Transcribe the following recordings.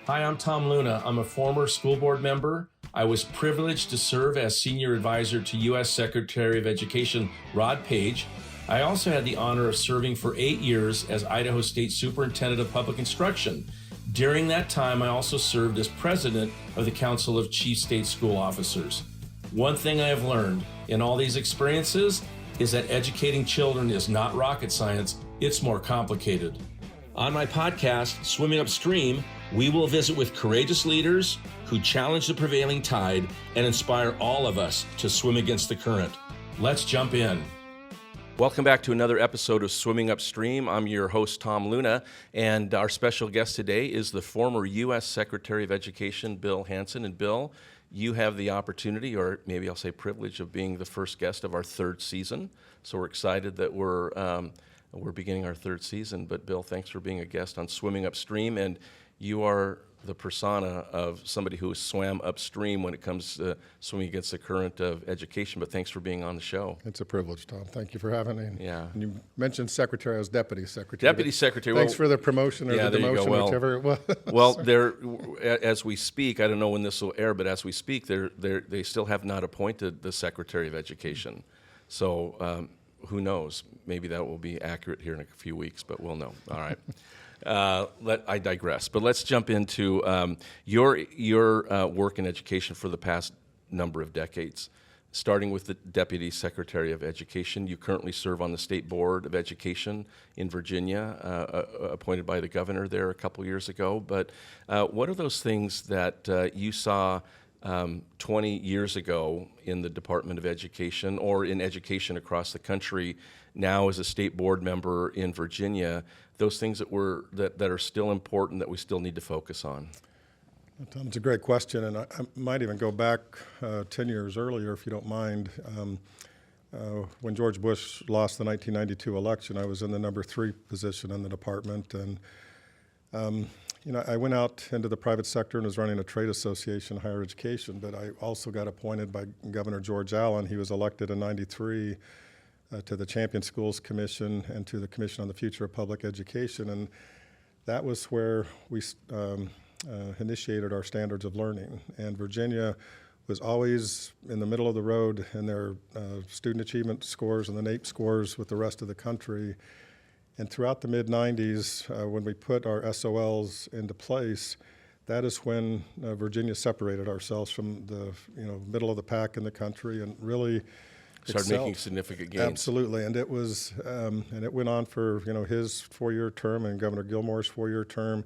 Hi, I'm Tom Luna. I'm a former school board member. I was privileged to serve as senior advisor to U.S. Secretary of Education Rod Page. I also had the honor of serving for 8 years as Idaho State Superintendent of Public Instruction. During that time, I also served as president of the Council of Chief State School Officers. One thing I have learned in all these experiences is that educating children is not rocket science, it's more complicated. On my podcast, Swimming Upstream, we will visit with courageous leaders who challenge the prevailing tide and inspire all of us to swim against the current. Let's jump in. Welcome back to another episode of Swimming Upstream. I'm your host, Tom Luna, and our special guest today is the former U.S. Secretary of Education, Bill Hansen. And Bill, you have the opportunity, or maybe I'll say privilege, of being the first guest of our third season. So we're excited that we're beginning our third season. But Bill, thanks for being a guest on Swimming Upstream, and you are the persona of somebody who swam upstream when it comes to swimming against the current of education. But thanks for being on the show. It's a privilege, Tom. Thank you for having me. Yeah. And you mentioned secretary. I was deputy secretary. Deputy secretary. Thanks for the promotion or the demotion, whichever it was. Well, as we speak, I don't know when this will air, but as we speak, they still have not appointed the Secretary of Education. So who knows? Maybe that will be accurate here in a few weeks, but we'll know. All right. I digress, but let's jump into your work in education for the past number of decades. Starting with the Deputy Secretary of Education, you currently serve on the State Board of Education in Virginia, appointed by the governor there a couple years ago. But what are those things that you saw 20 years ago in the Department of Education or in education across the country, now as a state board member in Virginia, those things that are still important that we still need to focus on? Tom, it's a great question, and I might even go back 10 years earlier, if you don't mind. When George Bush lost the 1992 election, I was in the number 3 position in the department, and I went out into the private sector and was running a trade association, higher education, but I also got appointed by Governor George Allen. He was elected in 93 to the Champion Schools Commission and to the Commission on the Future of Public Education, and that was where we initiated our standards of learning. And Virginia was always in the middle of the road in their student achievement scores and the NAEP scores with the rest of the country. And throughout the mid-90s, when we put our SOLs into place, that is when Virginia separated ourselves from the middle of the pack in the country and really started making significant gains. Absolutely, and it was, and it went on for his 4-year term and Governor Gilmore's 4-year term,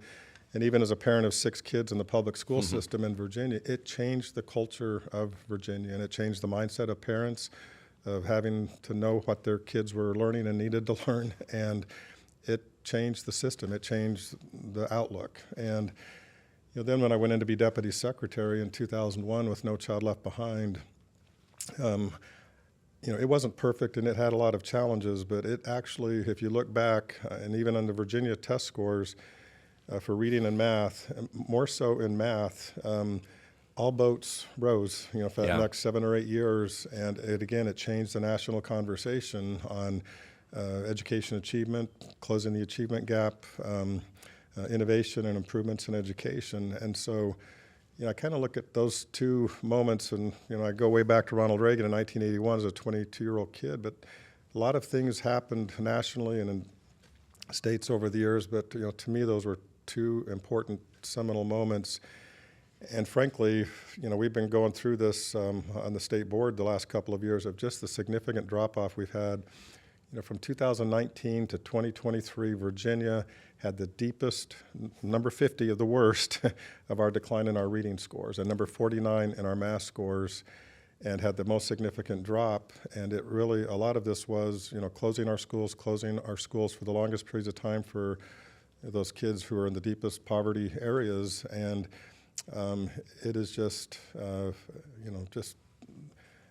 and even as a parent of 6 kids in the public school system in Virginia, it changed the culture of Virginia, and it changed the mindset of parents of having to know what their kids were learning and needed to learn, and it changed the system. It changed the outlook, and then when I went in to be deputy secretary in 2001 with No Child Left Behind. It wasn't perfect and it had a lot of challenges, but it actually, if you look back, and even on the Virginia test scores for reading and math, more so in math, all boats rose, for the next 7 or 8 years, and it changed the national conversation on education achievement, closing the achievement gap, innovation and improvements in education, and so. I kind of look at those two moments, and I go way back to Ronald Reagan in 1981 as a 22-year-old kid, but a lot of things happened nationally and in states over the years, but to me those were two important seminal moments. And frankly, we've been going through this on the state board the last couple of years of just the significant drop-off we've had. From 2019 to 2023, Virginia had the deepest, number 50 of the worst, of our decline in our reading scores, and number 49 in our math scores, and had the most significant drop. And it really, a lot of this was, closing our schools for the longest periods of time for those kids who are in the deepest poverty areas. And it is just, just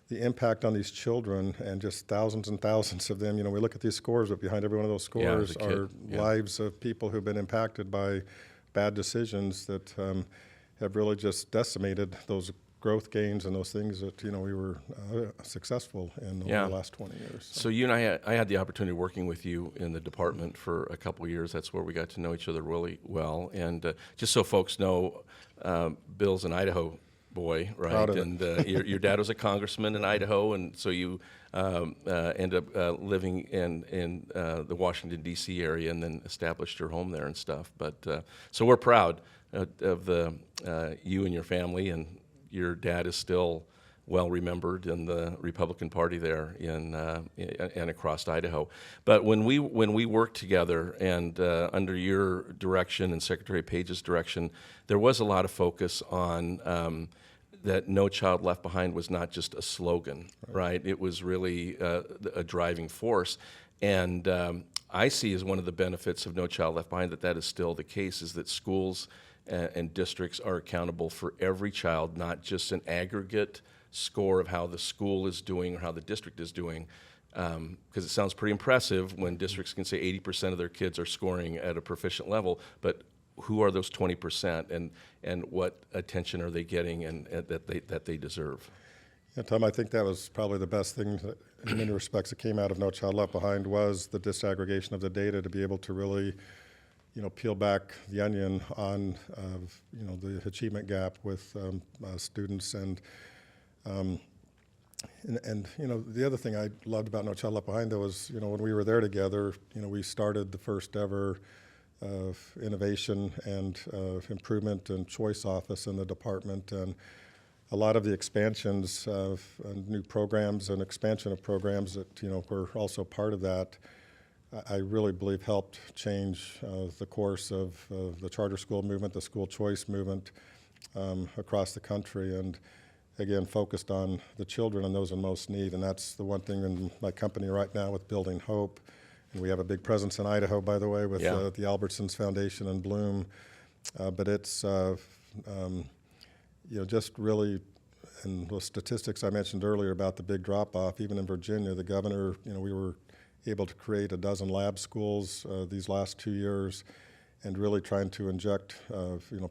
the impact on these children, and just thousands and thousands of them. We look at these scores, but behind every one of those scores are lives of people who've been impacted by bad decisions that have really just decimated those growth gains and those things that we were successful in over the last 20 years. So you and I had the opportunity of working with you in the department for a couple of years. That's where we got to know each other really well. And just so folks know, Bill's an Idaho boy, right? Proud of and it. Your dad was a congressman in Idaho, and so you end up living in the Washington, D.C. area, and then established your home there and stuff. But so we're proud of you and your family, and your dad is still well remembered in the Republican Party there and across Idaho. But when we worked together, and under your direction and Secretary Page's direction, there was a lot of focus on that No Child Left Behind was not just a slogan, right? It was really a driving force. And I see as one of the benefits of No Child Left Behind that is still the case, is that schools and districts are accountable for every child, not just an aggregate score of how the school is doing or how the district is doing, because it sounds pretty impressive when districts can say 80% of their kids are scoring at a proficient level, but who are those 20%, and what attention are they getting and that they deserve? Yeah, Tom, I think that was probably the best thing that, in many respects, that came out of No Child Left Behind, was the disaggregation of the data to be able to really peel back the onion on the achievement gap with students. And the other thing I loved about No Child Left Behind, though, was when we were there together, we started the first ever innovation and improvement and choice office in the department, and a lot of the expansions of new programs and expansion of programs that were also part of that, I really believe helped change the course of the charter school movement, the school choice movement across the country, and again focused on the children and those in most need. And that's the one thing in my company right now with Building Hope. And we have a big presence in Idaho, by the way, with the Albertsons Foundation in Bloom. But it's just really, and those statistics I mentioned earlier about the big drop-off, even in Virginia, the governor, we were able to create a dozen lab schools these last 2 years, and really trying to inject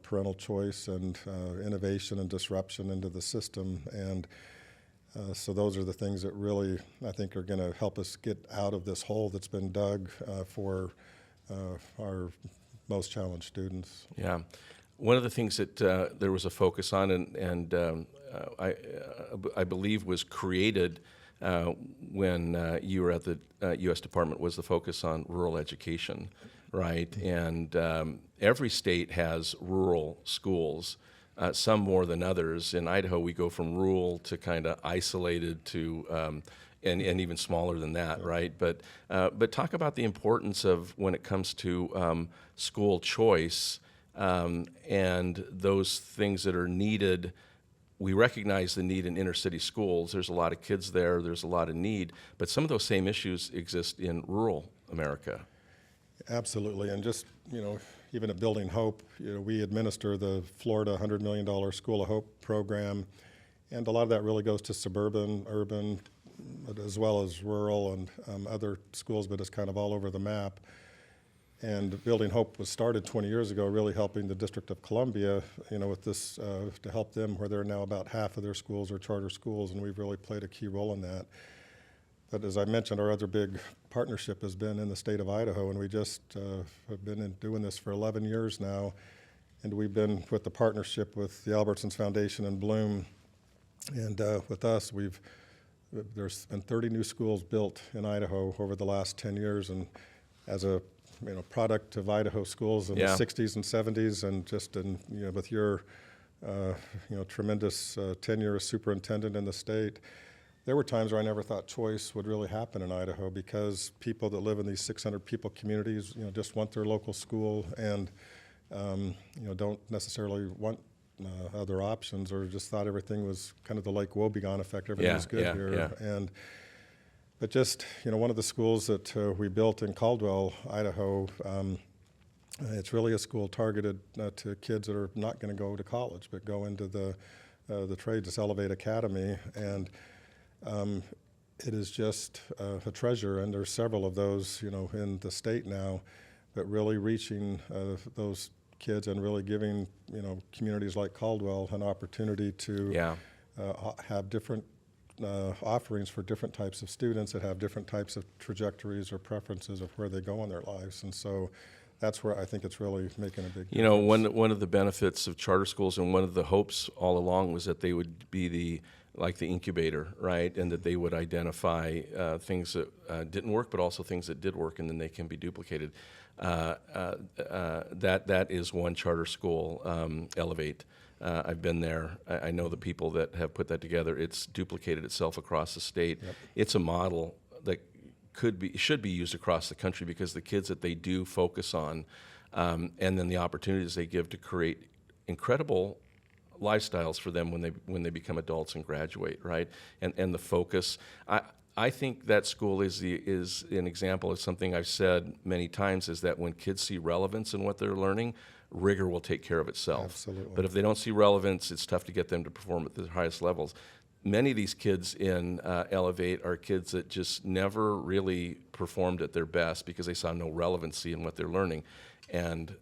parental choice and innovation and disruption into the system. And so those are the things that really, I think, are going to help us get out of this hole that's been dug for our most challenged students. Yeah. One of the things that there was a focus on, and I believe was created when you were at the U.S. Department, was the focus on rural education, right? And every state has rural schools, some more than others. In Idaho, we go from rural to kind of isolated to, and even smaller than that, right? But talk about the importance of, when it comes to school choice and those things that are needed. We recognize the need in inner city schools. There's a lot of kids there. There's a lot of need. But some of those same issues exist in rural America. Absolutely. And just, even at Building Hope, we administer the Florida $100 million School of Hope program. And a lot of that really goes to suburban, urban, as well as rural and other schools, but it's kind of all over the map. And Building Hope was started 20 years ago, really helping the District of Columbia, with this, to help them, where they're now about half of their schools are charter schools, and we've really played a key role in that. But as I mentioned, our other big partnership has been in the state of Idaho, and we just have been doing this for 11 years now. And we've been with the partnership with the Albertsons Foundation in Bloom. And with us, there's been 30 new schools built in Idaho over the last 10 years. And as a product of Idaho schools in the 60s and 70s, and just in, with your, tremendous tenure as superintendent in the state, there were times where I never thought choice would really happen in Idaho, because people that live in these 600 people communities, just want their local school and, don't necessarily want other options, or just thought everything was kind of the Lake Wobegon effect. Everything was good here. Yeah. But just, one of the schools that we built in Caldwell, Idaho, it's really a school targeted to kids that are not going to go to college, but go into the trades, this Elevate Academy. And it is just a treasure, and there's several of those, in the state now, but really reaching those kids and really giving communities like Caldwell an opportunity to have different offerings for different types of students that have different types of trajectories or preferences of where they go in their lives. And so that's where I think it's really making a big difference. One of the benefits of charter schools and one of the hopes all along was that they would be the incubator, right? And that they would identify things that didn't work, but also things that did work, and then they can be duplicated. That is one charter school, Elevate. I've been there. I know the people that have put that together. It's duplicated itself across the state. Yep. It's a model that should be used across the country, because the kids that they do focus on, and then the opportunities they give to create incredible lifestyles for them when they become adults and graduate, right? And the focus. I think that school is an example of something I've said many times, is that when kids see relevance in what they're learning, rigor will take care of itself. Absolutely. But if they don't see relevance, it's tough to get them to perform at the highest levels. Many of these kids in Elevate are kids that just never really performed at their best because they saw no relevancy in what they're learning. And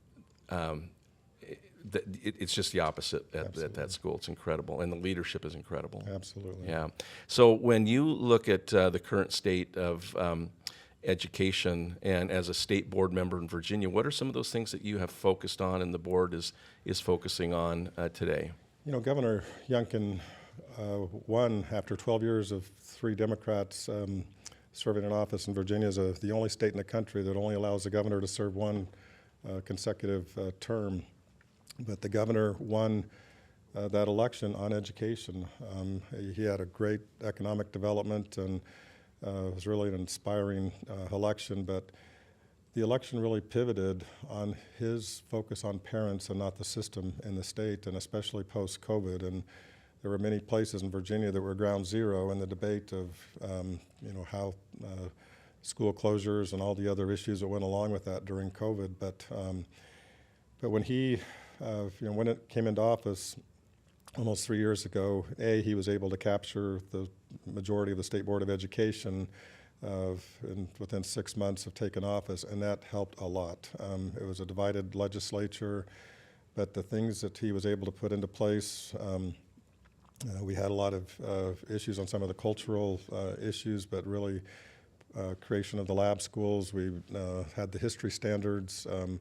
it's just the opposite at that school. It's incredible, and the leadership is incredible. Absolutely. Yeah. So when you look at the current state of education, and as a state board member in Virginia, what are some of those things that you have focused on and the board is focusing on today? Governor Youngkin won after 12 years of 3 Democrats serving in office in Virginia. Is the only state in the country that only allows the governor to serve one consecutive term. But the governor won that election on education. He had a great economic development, and it was really an inspiring election. But the election really pivoted on his focus on parents and not the system in the state, and especially post-COVID. And there were many places in Virginia that were ground zero in the debate of how school closures and all the other issues that went along with that during COVID. But when he when it came into office almost 3 years ago, he was able to capture the majority of the State Board of Education within 6 months of taking office, and that helped a lot. It was a divided legislature, but the things that he was able to put into place, we had a lot of issues on some of the cultural issues, but really creation of the lab schools. We had the history standards on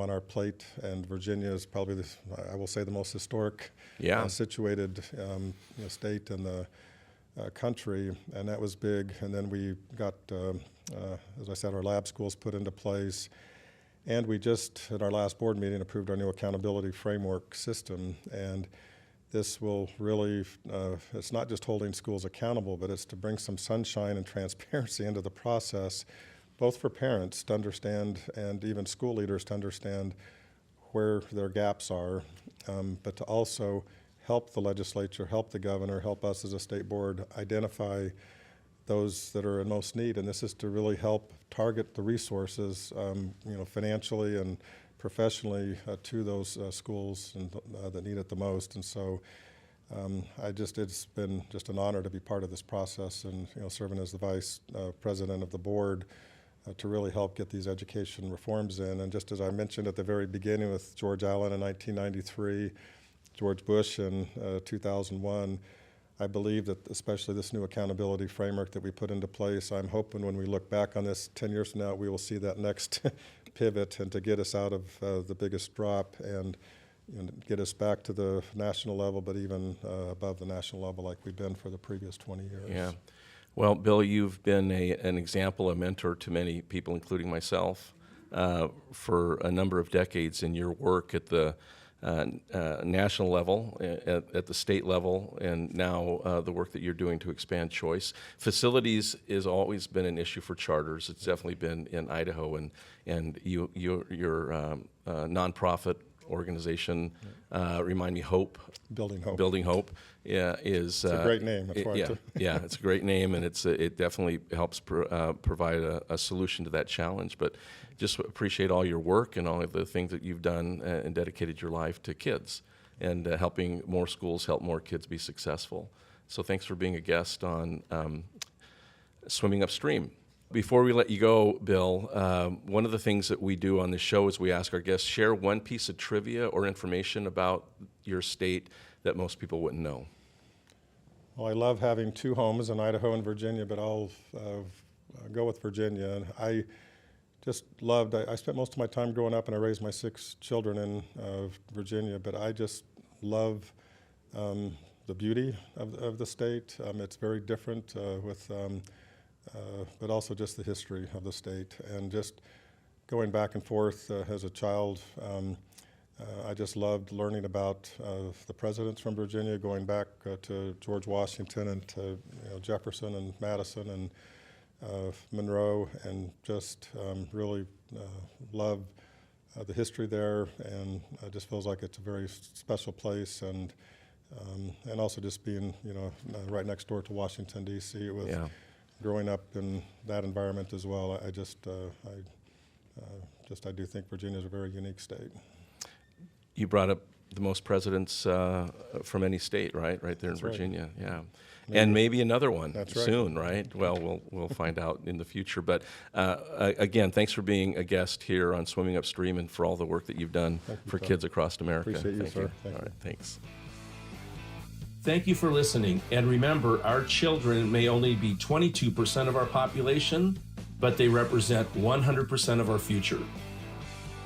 our plate, and Virginia is probably, I will say, the most historic situated state in the country, and that was big. And then we got, as I said, our lab schools put into place, and we just, at our last board meeting, approved our new accountability framework system. And this will really, it's not just holding schools accountable, but it's to bring some sunshine and transparency into the process, both for parents to understand and even school leaders to understand where their gaps are, but to also help the legislature, help the governor, help us as a state board identify those that are in most need. And this is to really help target the resources, financially and professionally to those schools that need it the most. And so it's been just an honor to be part of this process, and serving as the vice president of the board to really help get these education reforms in. And just as I mentioned at the very beginning with George Allen in 1993, George Bush in 2001, I believe that especially this new accountability framework that we put into place, I'm hoping when we look back on this 10 years from now, we will see that next pivot, and to get us out of the biggest drop and get us back to the national level, but even above the national level like we've been for the previous 20 years. Yeah. Well, Bill, you've been an example, a mentor to many people, including myself, for a number of decades in your work at the national level, at the state level, and now the work that you're doing to expand choice. Facilities has always been an issue for charters. It's definitely been in Idaho, and your nonprofit organization, remind me, Building Hope. Yeah, it's a great name. It's a great name, and it definitely helps provide a solution to that challenge. But just appreciate all your work and all of the things that you've done and dedicated your life to kids and helping more schools help more kids be successful. So thanks for being a guest on Swimming Upstream. Before we let you go, Bill, one of the things that we do on this show is we ask our guests, share one piece of trivia or information about your state that most people wouldn't know. Well, I love having two homes in Idaho and Virginia, but I'll go with Virginia. I just loved, I spent most of my time growing up and I raised my 6 children in Virginia, but I just love the beauty of the state. It's very different but also just the history of the state. And just going back and forth as a child, I just loved learning about the presidents from Virginia, going back to George Washington and to Jefferson and Madison and Monroe, and just really love the history there, and it just feels like it's a very special place, and also just being right next door to Washington D.C. with growing up in that environment as well. I do think Virginia is a very unique state. You brought up the most presidents from any state, right there That's in Virginia. Right. Yeah. And maybe another one soon, right? right? Well, we'll find out in the future. But again, thanks for being a guest here on Swimming Upstream and for all the work that you've done for kids across America. Appreciate you, sir. All right, thanks. Thank you for listening. And remember, our children may only be 22% of our population, but they represent 100% of our future.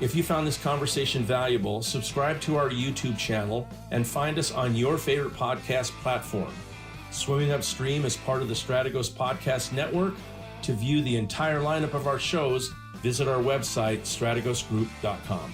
If you found this conversation valuable, subscribe to our YouTube channel and find us on your favorite podcast platform. Swimming Upstream is part of the Strada Podcast Network. To view the entire lineup of our shows, visit our website, stradagosgroup.com.